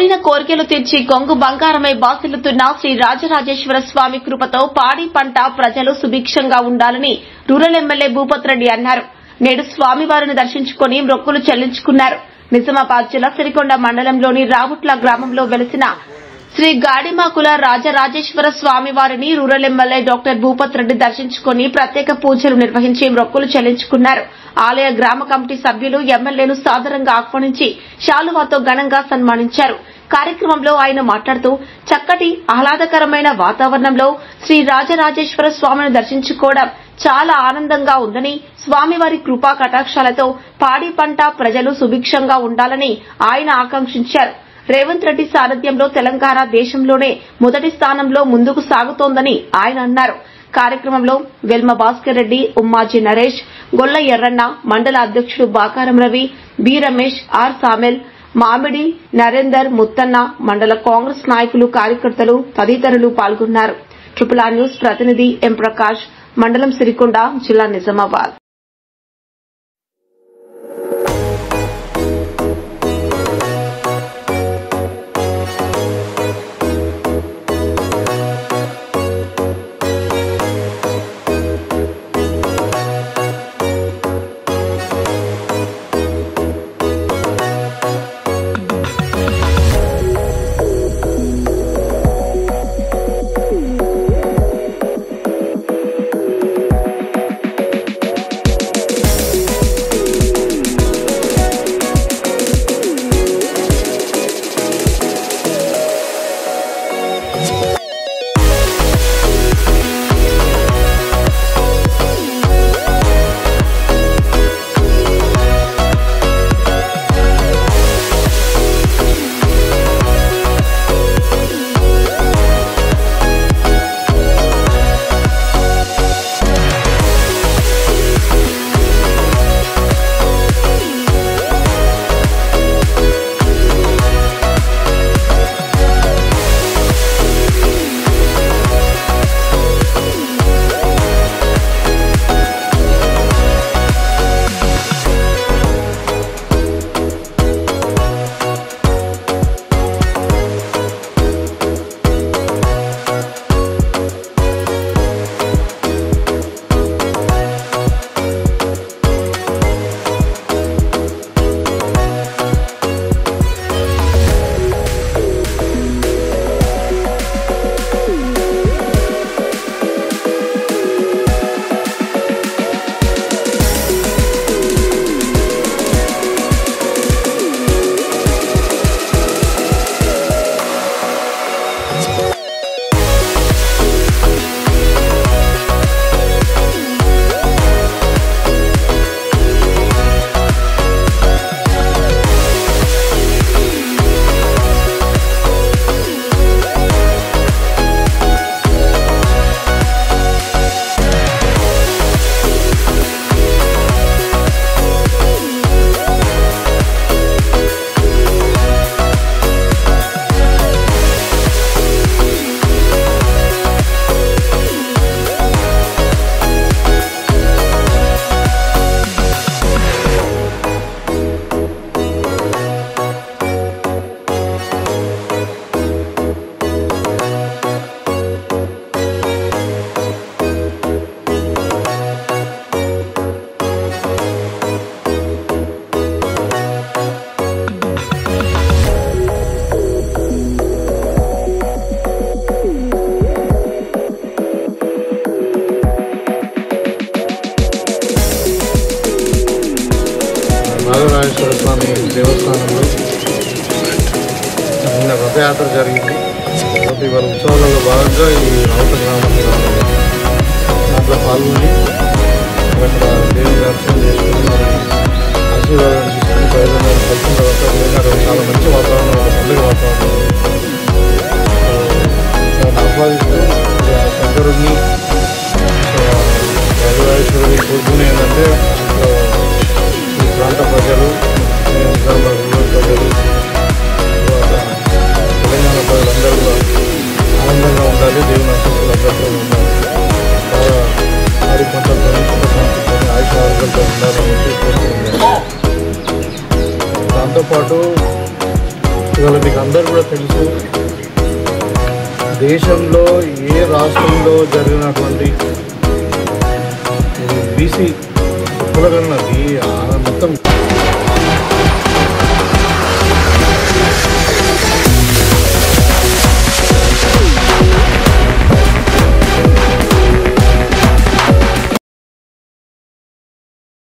కోరిన కోరికలు తీర్చి కొంగు బంగారమై బాసిల్లుతున్న శ్రీ రాజరాజేశ్వర స్వామి కృపతో పాడి పంట ప్రజలు సుభిక్షంగా ఉండాలని రూరల్ ఎమ్మెల్యే భూపత్ రెడ్డి అన్నారు. నేడు స్వామివారిని దర్శించుకుని మొక్కులు చెల్లించుకున్నారు. నిజామాబాద్ జిల్లా సిరికొండ మండలంలోని రావుట్ల గ్రామంలో వెలిసిన శ్రీ గాడిమాకుల రాజరాజేశ్వర స్వామి వారిని rural MLA doctor Bhupath Reddy దర్శించుకుని ప్రత్యేక పూజలు నిర్వహించి మొక్కులు చెల్లించుకున్నారు. ఆలయ గ్రామ కమిటీ సభ్యులు ఎమ్మెల్యేను సాదరంగా ఆహ్వానించి శాలువాతో ఘనంగా సన్మానించారు. కార్యక్రమంలో ఆయన మాట్లాడుతూ చక్కటి ఆహ్లాదకరమైన వాతావరణంలో శ్రీ రాజరాజేశ్వర స్వామిని దర్శించుకోవడం చాలా ఆనందంగా ఉందని, స్వామివారి కృపా కటాక్షాలతో పాడి పంట ప్రజలు సుభిక్షంగా ఉండాలని ఆయన ఆకాంక్షించారు. రేవంత్ రెడ్డి సారథ్యంలో తెలంగాణ దేశంలోనే మొదటి స్థానంలో ముందుకు సాగుతోందని ఆయన అన్నారు. కార్యక్రమంలో వెల్మ భాస్కర్ రెడ్డి, ఉమ్మాజీ నరేష్, గొల్ల ఎర్రన్న, మండల అధ్యక్షుడు బాకారం రవి, బి రమేష్, ఆర్ సామెల్, మామిడి నరేందర్, ముత్తన్న, మండల కాంగ్రెస్ నాయకులు, కార్యకర్తలు తదితరులు పాల్గొన్నారు. ట్రిపుల్ న్యూస్ ప్రతినిధి ఎం ప్రకాష్, మండలం సిరికొండ, జిల్లా నిజామాబాద్. రాజరాజేశ్వర స్వామి దేవస్థానంలో నిన్న రథయాత్ర జరిగింది. ఇవాళ ఉత్సవాలలో భాగంగా ఈ రావుత గ్రామానికి రావాలి. దాంట్లో పాల్గొని అక్కడ దేవుని దర్శనం చేసుకుని ఆశీర్వాదం తీసుకుని ప్రయోజనాలు కలిసిన తర్వాత తెలంగాణ చాలా మంచి వాతావరణం, ఒక పండుగ వాతావరణం ఆస్వాదిస్తూ శంకరుడిని రాజరాజేశ్వరుని కోరుకుని ఏంటంటే ఈ ప్రాంత ప్రజలు, నిజామాబాద్ ప్రజలు, తెలంగాణ ప్రజలందరూ ఆనందంగా ఉండాలి, దేవుని ఆశీస్సులు అందరితో ఉండాలి, బాగా ఆడి పంటలతో ఆయుష ఆరోగ్యాలతో ఉండాలని కోరుకుంటున్నాను. దాంతోపాటు ఇవాళ మీకు అందరూ కూడా తెలుసు, దేశంలో ఏ రాష్ట్రంలో జరిగినటువంటి బీసీ కులగణనది మొత్తం